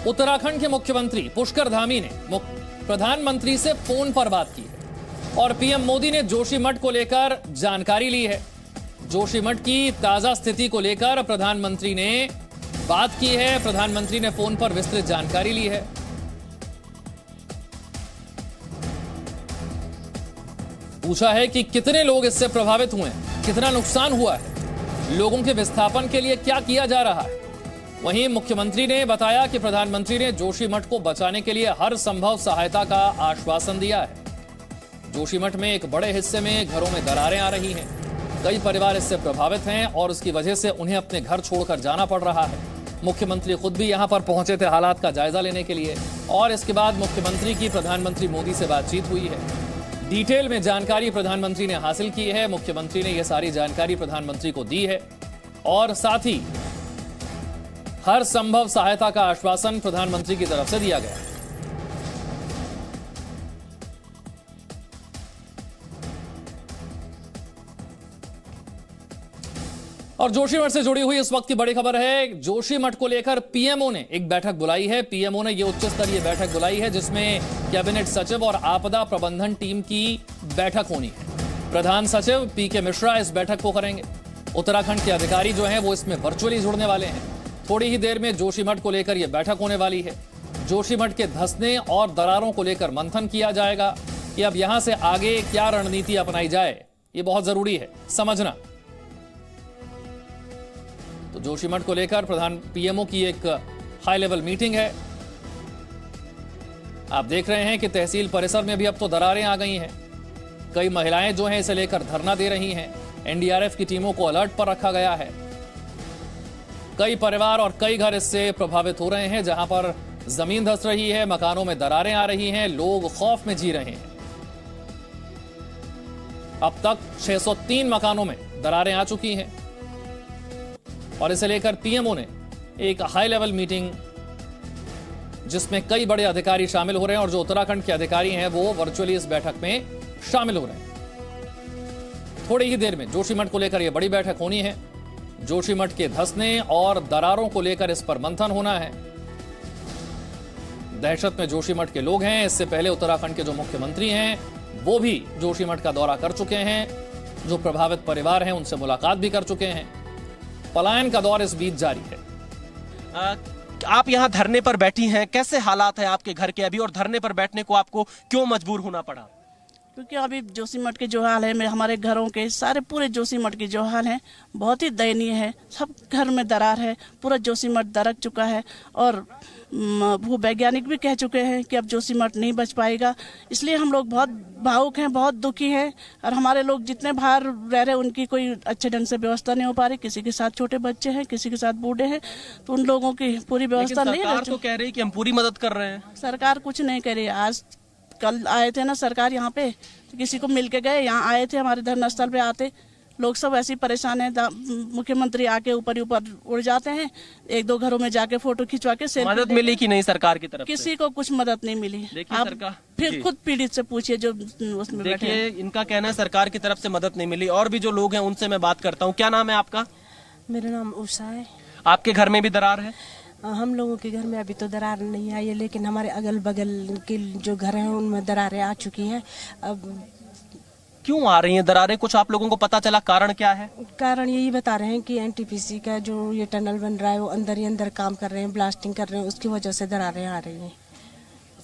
उत्तराखंड के मुख्यमंत्री पुष्कर धामी ने प्रधानमंत्री से फोन पर बात की है और पीएम मोदी ने जोशीमठ को लेकर जानकारी ली है। जोशीमठ की ताजा स्थिति को लेकर प्रधानमंत्री ने बात की है। प्रधानमंत्री ने फोन पर विस्तृत जानकारी ली है। पूछा है कि कितने लोग इससे प्रभावित हुए, कितना नुकसान हुआ है, लोगों के विस्थापन के लिए क्या किया जा रहा है। वहीं मुख्यमंत्री ने बताया कि प्रधानमंत्री ने जोशीमठ को बचाने के लिए हर संभव सहायता का आश्वासन दिया है। जोशीमठ में एक बड़े हिस्से में घरों में दरारें आ रही हैं। कई परिवार इससे प्रभावित हैं और उसकी वजह से उन्हें अपने घर छोड़कर जाना पड़ रहा है। मुख्यमंत्री खुद भी यहां पर पहुंचे थे हालात का जायजा लेने के लिए और इसके बाद मुख्यमंत्री की प्रधानमंत्री मोदी से बातचीत हुई है। डिटेल में जानकारी प्रधानमंत्री ने हासिल की है। मुख्यमंत्री ने यह सारी जानकारी प्रधानमंत्री को दी है और साथ ही हर संभव सहायता का आश्वासन प्रधानमंत्री की तरफ से दिया गया। और जोशीमठ से जुड़ी हुई इस वक्त की बड़ी खबर है। जोशीमठ को लेकर पीएमओ ने एक बैठक बुलाई है। पीएमओ ने यह उच्च स्तरीय बैठक बुलाई है जिसमें कैबिनेट सचिव और आपदा प्रबंधन टीम की बैठक होनी है। प्रधान सचिव पीके मिश्रा इस बैठक को करेंगे। उत्तराखंड के अधिकारी जो हैं वो इसमें वर्चुअली जुड़ने वाले हैं। थोड़ी ही देर में जोशीमठ को लेकर यह बैठक होने वाली है। जोशीमठ के धंसने और दरारों को लेकर मंथन किया जाएगा कि अब यहां से आगे क्या रणनीति अपनाई जाए। यह बहुत जरूरी है समझना। तो जोशीमठ को लेकर प्रधान पीएमओ की एक हाई लेवल मीटिंग है। आप देख रहे हैं कि तहसील परिसर में भी अब तो दरारें आ गई हैं। कई महिलाएं जो हैं इसे लेकर धरना दे रही हैं। एनडीआरएफ की टीमों को अलर्ट पर रखा गया है। कई परिवार और कई घर इससे प्रभावित हो रहे हैं। जहां पर जमीन धंस रही है, मकानों में दरारें आ रही हैं, लोग खौफ में जी रहे हैं। अब तक 603 मकानों में दरारें आ चुकी हैं और इसे लेकर पीएमओ ने एक हाई लेवल मीटिंग जिसमें कई बड़े अधिकारी शामिल हो रहे हैं और जो उत्तराखंड के अधिकारी हैं वो वर्चुअली इस बैठक में शामिल हो रहे हैं। थोड़ी ही देर में जोशीमठ को लेकर यह बड़ी बैठक होनी है। जोशीमठ के धंसने और दरारों को लेकर इस पर मंथन होना है। दहशत में जोशीमठ के लोग हैं। इससे पहले उत्तराखंड के जो मुख्यमंत्री हैं वो भी जोशीमठ का दौरा कर चुके हैं। जो प्रभावित परिवार हैं उनसे मुलाकात भी कर चुके हैं। पलायन का दौर इस बीच जारी है। आप यहाँ धरने पर बैठी हैं, कैसे हालात हैं आपके घर के अभी और धरने पर बैठने को आपको क्यों मजबूर होना पड़ा? क्योंकि अभी जोशीमठ के जो हाल है, हमारे घरों के सारे पूरे जोशीमठ के जो हाल है बहुत ही दयनीय है। सब घर में दरार है, पूरा जोशीमठ दरक चुका है और वो वैज्ञानिक भी कह चुके हैं कि अब जोशीमठ नहीं बच पाएगा। इसलिए हम लोग बहुत भावुक हैं, बहुत दुखी हैं और हमारे लोग जितने बाहर रह रहे उनकी कोई अच्छे ढंग से व्यवस्था नहीं हो पा रही। किसी के साथ छोटे बच्चे हैं, किसी के साथ बूढ़े हैं, तो उन लोगों की पूरी व्यवस्था नहीं है। सरकार तो कह रही कि हम पूरी मदद कर रहे हैं। सरकार कुछ नहीं कह रही। आज कल आए थे ना सरकार यहाँ पे, तो किसी को मिल के गए। यहाँ आए थे हमारे धरना स्थल पे आते लोग सब ऐसे परेशान हैं। मुख्यमंत्री आके ऊपर ही ऊपर उड़ जाते हैं। एक दो घरों में जाके फोटो खिंचवा के मदद मिली कि नहीं सरकार की तरफ से? किसी को कुछ मदद नहीं मिली। आप फिर खुद पीड़ित से पूछिए जो उसमें बैठे हैं। देखिए इनका कहना है सरकार की तरफ से मदद नहीं मिली। और भी जो लोग हैं उनसे मैं बात करता हूँ। क्या नाम है आपका? मेरा नाम उषा है। आपके घर में भी दरार है? हम लोगों के घर में अभी तो दरार नहीं आई है, लेकिन हमारे अगल बगल के जो घर हैं उनमें दरारें आ चुकी हैं। अब क्यों आ रही हैं दरारें? कुछ आप लोगों को पता चला कारण क्या है? कारण यही बता रहे हैं कि एनटीपीसी का जो ये टनल बन रहा है वो अंदर ही अंदर काम कर रहे हैं, ब्लास्टिंग कर रहे हैं, उसकी वजह से दरारें आ रही हैं।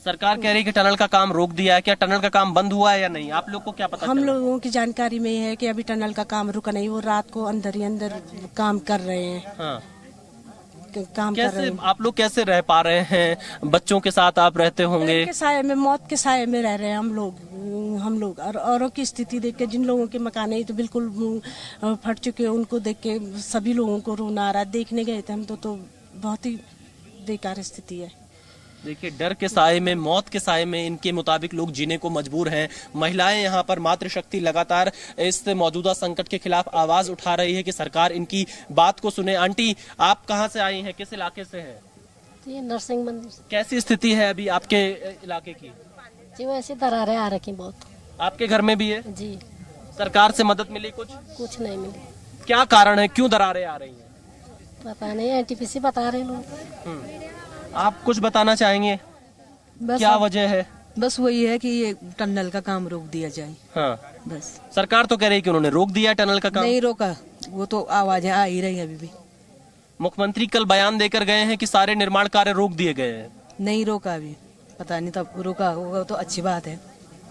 सरकार कह रही है कि टनल का काम रोक दिया है। क्या टनल का काम बंद हुआ है या नहीं? आप लोग को क्या पता? हम लोगों की जानकारी में ये है कि अभी टनल का काम रुका नहीं, वो रात को अंदर ही अंदर काम कर रहे हैं। हाँ। काम कैसे कर रहे हैं। आप लोग कैसे रह पा रहे हैं? बच्चों के साथ आप रहते होंगे। के साए में, मौत के साए में रह रहे हैं हम लोग और औरों की स्थिति देख के, जिन लोगों के मकान है तो बिल्कुल फट चुके हैं, उनको देख के सभी लोगों को रोना आ रहा है। देखने गए थे हम तो बहुत ही बेकार स्थिति है। देखिए डर के साए में, मौत के साए में इनके मुताबिक लोग जीने को मजबूर हैं। महिलाएं यहाँ पर मातृशक्ति लगातार इस मौजूदा संकट के खिलाफ आवाज उठा रही है कि सरकार इनकी बात को सुने। आंटी आप कहाँ से आई हैं, किस इलाके से हैं? ये नरसिंह मंदिर। कैसी स्थिति है अभी आपके इलाके की? जी वैसे दरारें आ रखी बहुत। आपके घर में भी है? जी। सरकार से मदद मिली? कुछ नहीं मिली। क्या कारण है, क्यों दरारें आ रही हैं? पता नहीं, एनटीपीसी बता रहे लोग। आप कुछ बताना चाहेंगे? बस क्या वजह है? बस वही है कि ये टनल का काम रोक दिया जाए। हाँ, बस सरकार तो कह रही है कि उन्होंने रोक दिया टनल का काम। नहीं रोका, वो तो आवाजें आ ही रही है अभी भी। मुख्यमंत्री कल बयान देकर गए हैं कि सारे निर्माण कार्य रोक दिए गए हैं। नहीं रोका अभी, पता नहीं, तब रोका होगा तो अच्छी बात है।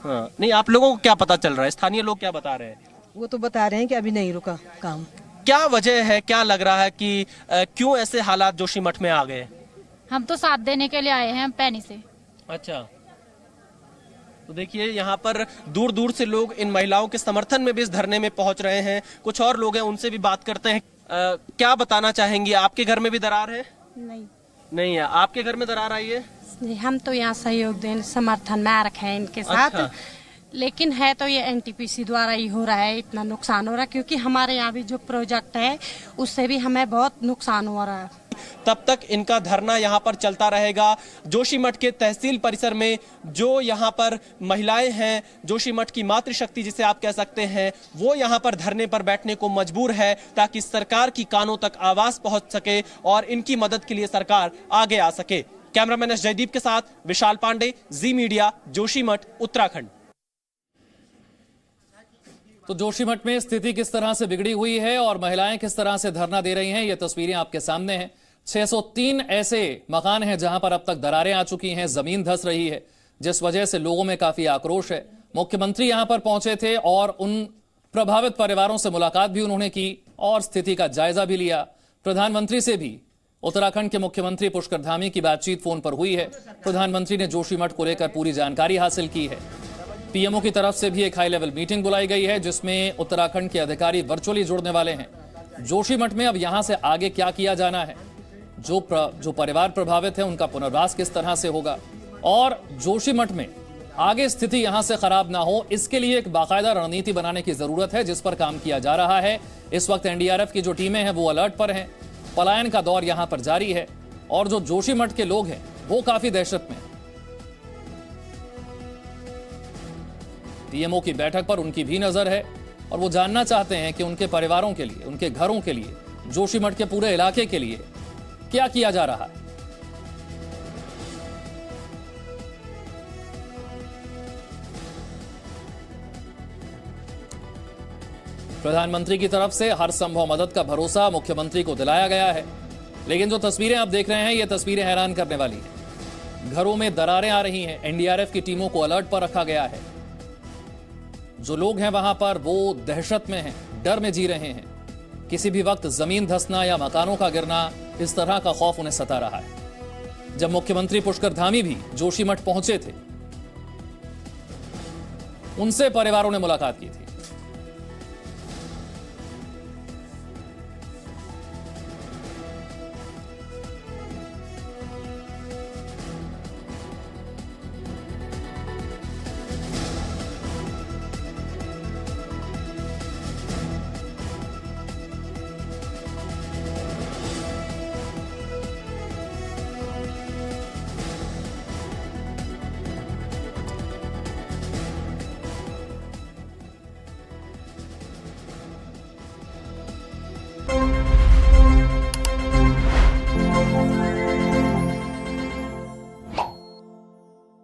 हाँ, नहीं, आप लोगों को क्या पता चल रहा है? स्थानीय लोग क्या बता रहे हैं? वो तो बता रहे हैं कि अभी नहीं रुका काम। क्या वजह है, क्या लग रहा है कि क्यों ऐसे हालात जोशीमठ में आ गए? हम तो साथ देने के लिए आए हैं, हम पैनी से। अच्छा, तो देखिए यहाँ पर दूर दूर से लोग इन महिलाओं के समर्थन में भी इस धरने में पहुंच रहे हैं। कुछ और लोग हैं, उनसे भी बात करते हैं। क्या बताना चाहेंगे? आपके घर में भी दरार है? नहीं है। आपके घर में दरार आई है? हम तो यहाँ सहयोग देने समर्थन में आ रखे हैं इनके साथ। अच्छा। लेकिन है तो ये एनटीपीसी द्वारा ही हो रहा है, इतना नुकसान हो रहा है क्योंकि हमारे यहाँ भी जो प्रोजेक्ट है उससे भी हमें बहुत नुकसान हो रहा है। तब तक इनका धरना यहाँ पर चलता रहेगा। जोशीमठ के तहसील परिसर में जो यहाँ पर महिलाएं हैं, जोशीमठ की मातृशक्ति जिसे आप कह सकते हैं, वो यहाँ पर धरने पर बैठने को मजबूर है ताकि सरकार की कानों तक आवाज पहुंच सके और इनकी मदद के लिए सरकार आगे आ सके। कैमरामैन एस जयदीप के साथ विशाल पांडे, जी मीडिया, जोशीमठ, उत्तराखंड। तो जोशीमठ में स्थिति किस तरह से बिगड़ी हुई है और महिलाएं किस तरह से धरना दे रही हैं, ये तस्वीरें आपके सामने हैं। 603 ऐसे मकान हैं जहां पर अब तक दरारें आ चुकी हैं, जमीन धंस रही है, जिस वजह से लोगों में काफी आक्रोश है। मुख्यमंत्री यहां पर पहुंचे थे और उन प्रभावित परिवारों से मुलाकात भी उन्होंने की और स्थिति का जायजा भी लिया। प्रधानमंत्री से भी उत्तराखंड के मुख्यमंत्री पुष्कर धामी की बातचीत फोन पर हुई है। प्रधानमंत्री ने जोशीमठ को लेकर पूरी जानकारी हासिल की है। पीएमओ की तरफ से भी एक हाई लेवल मीटिंग बुलाई गई है जिसमें उत्तराखंड के अधिकारी वर्चुअली जुड़ने वाले हैं। जोशीमठ में अब यहां से आगे क्या किया जाना है, जो परिवार प्रभावित है उनका पुनर्वास किस तरह से होगा और जोशीमठ में आगे स्थिति यहां से खराब ना हो, इसके लिए एक बाकायदा रणनीति बनाने की जरूरत है जिस पर काम किया जा रहा है। इस वक्त एनडीआरएफ की जो टीमें हैं वो अलर्ट पर हैं। पलायन का दौर यहां पर जारी है और जो जोशीमठ के लोग हैं वो काफी दहशत में। पीएमओ की बैठक पर उनकी भी नजर है और वो जानना चाहते हैं कि उनके परिवारों के लिए, उनके घरों के लिए, जोशीमठ के पूरे इलाके के लिए क्या किया जा रहा है। प्रधानमंत्री की तरफ से हर संभव मदद का भरोसा मुख्यमंत्री को दिलाया गया है, लेकिन जो तस्वीरें आप देख रहे हैं ये तस्वीरें हैरान करने वाली हैं। घरों में दरारें आ रही हैं, एनडीआरएफ की टीमों को अलर्ट पर रखा गया है। जो लोग हैं वहां पर वो दहशत में हैं, डर में जी रहे हैं। किसी भी वक्त जमीन धंसना या मकानों का गिरना, इस तरह का खौफ उन्हें सता रहा है। जब मुख्यमंत्री पुष्कर धामी भी जोशीमठ पहुंचे थे, उनसे परिवारों ने मुलाकात की थी।